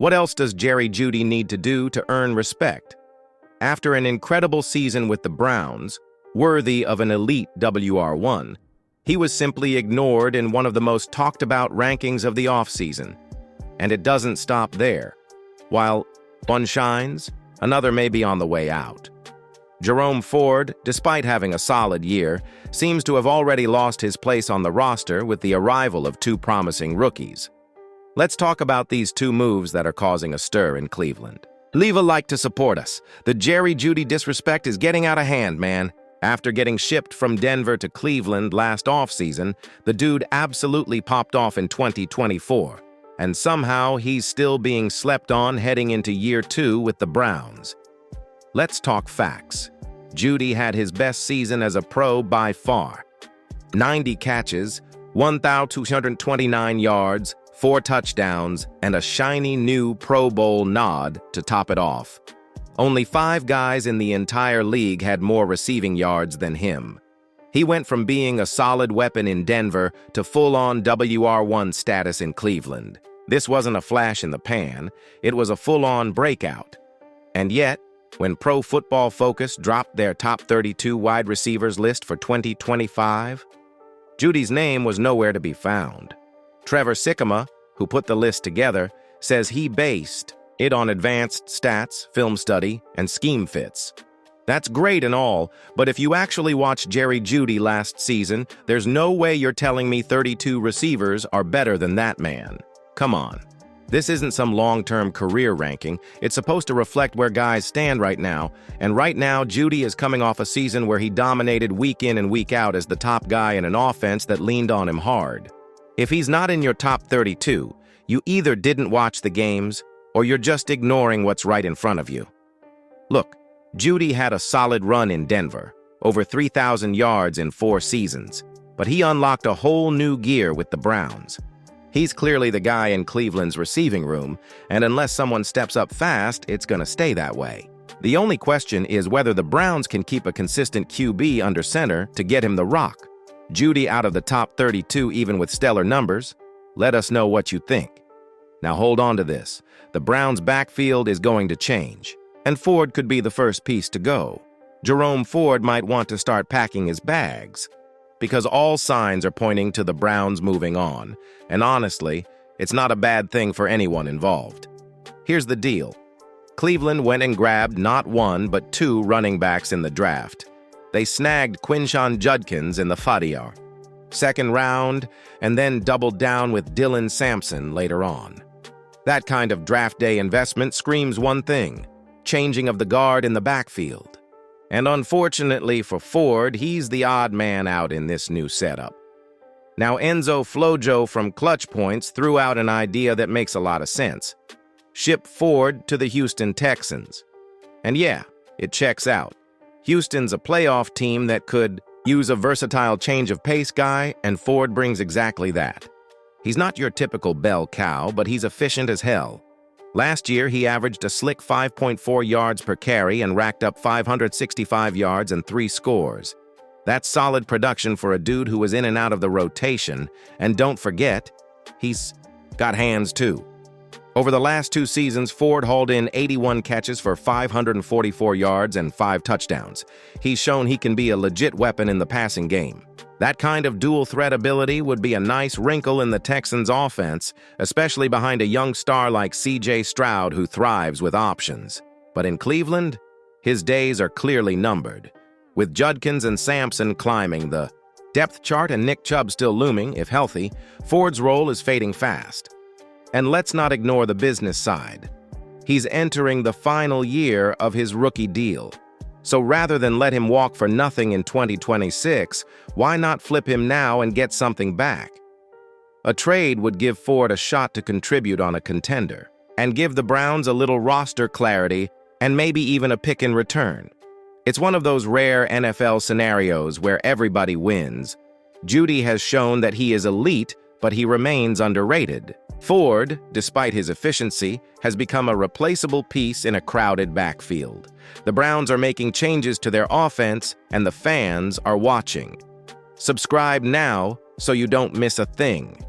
What else does Jeudy need to do to earn respect? After an incredible season with the Browns, worthy of an elite WR1, he was simply ignored in one of the most talked-about rankings of the offseason. And it doesn't stop there. While one shines, another may be on the way out. Jerome Ford, despite having a solid year, seems to have already lost his place on the roster with the arrival of two promising rookies. Let's talk about these two moves that are causing a stir in Cleveland. Leave a like to support us. The Jeudy disrespect is getting out of hand, man. After getting shipped from Denver to Cleveland last offseason, the dude absolutely popped off in 2024. And somehow he's still being slept on heading into year 2 with the Browns. Let's talk facts. Jeudy had his best season as a pro by far. 90 catches, 1,229 yards, 4 touchdowns, and a shiny new Pro Bowl nod to top it off. Only 5 guys in the entire league had more receiving yards than him. He went from being a solid weapon in Denver to full-on WR1 status in Cleveland. This wasn't a flash in the pan, it was a full-on breakout. And yet, when Pro Football Focus dropped their top 32 wide receivers list for 2025, Jeudy's name was nowhere to be found. Trevor Sikkema, who put the list together, says he based it on advanced stats, film study, and scheme fits. That's great and all, but if you actually watched Jeudy last season, there's no way you're telling me 32 receivers are better than that man. Come on. This isn't some long-term career ranking. It's supposed to reflect where guys stand right now, and right now Jeudy is coming off a season where he dominated week in and week out as the top guy in an offense that leaned on him hard. If he's not in your top 32, you either didn't watch the games or you're just ignoring what's right in front of you. Look, Jeudy had a solid run in Denver, over 3,000 yards in 4 seasons, but he unlocked a whole new gear with the Browns. He's clearly the guy in Cleveland's receiving room, and unless someone steps up fast, it's gonna stay that way. The only question is whether the Browns can keep a consistent QB under center to get him the rock. Jeudy out of the top 32 even with stellar numbers? Let us know what you think. Now hold on to this. The Browns' backfield is going to change, and Ford could be the first piece to go. Jerome Ford might want to start packing his bags, because all signs are pointing to the Browns moving on, and honestly, it's not a bad thing for anyone involved. Here's the deal. Cleveland went and grabbed not 1 but 2 running backs in the draft. They snagged Quinshon Judkins in the Fadiar, 2nd round, and then doubled down with Dylan Sampson later on. That kind of draft day investment screams one thing: changing of the guard in the backfield. And unfortunately for Ford, he's the odd man out in this new setup. Now Enzo Flojo from Clutch Points threw out an idea that makes a lot of sense. Ship Ford to the Houston Texans. And yeah, it checks out. Houston's a playoff team that could use a versatile change of pace guy, and Ford brings exactly that. He's not your typical bell cow, but he's efficient as hell. Last year, he averaged a slick 5.4 yards per carry and racked up 565 yards and 3 scores. That's solid production for a dude who was in and out of the rotation, and don't forget, he's got hands too. Over the last 2 seasons, Ford hauled in 81 catches for 544 yards and 5 touchdowns. He's shown he can be a legit weapon in the passing game. That kind of dual threat ability would be a nice wrinkle in the Texans' offense, especially behind a young star like C.J. Stroud who thrives with options. But in Cleveland, his days are clearly numbered. With Judkins and Sampson climbing the depth chart and Nick Chubb still looming, if healthy, Ford's role is fading fast. And let's not ignore the business side. He's entering the final year of his rookie deal. So rather than let him walk for nothing in 2026, why not flip him now and get something back? A trade would give Ford a shot to contribute on a contender, and give the Browns a little roster clarity and maybe even a pick in return. It's one of those rare NFL scenarios where everybody wins. Jeudy has shown that he is elite, but he remains underrated. Ford, despite his efficiency, has become a replaceable piece in a crowded backfield. The Browns are making changes to their offense, and the fans are watching. Subscribe now so you don't miss a thing.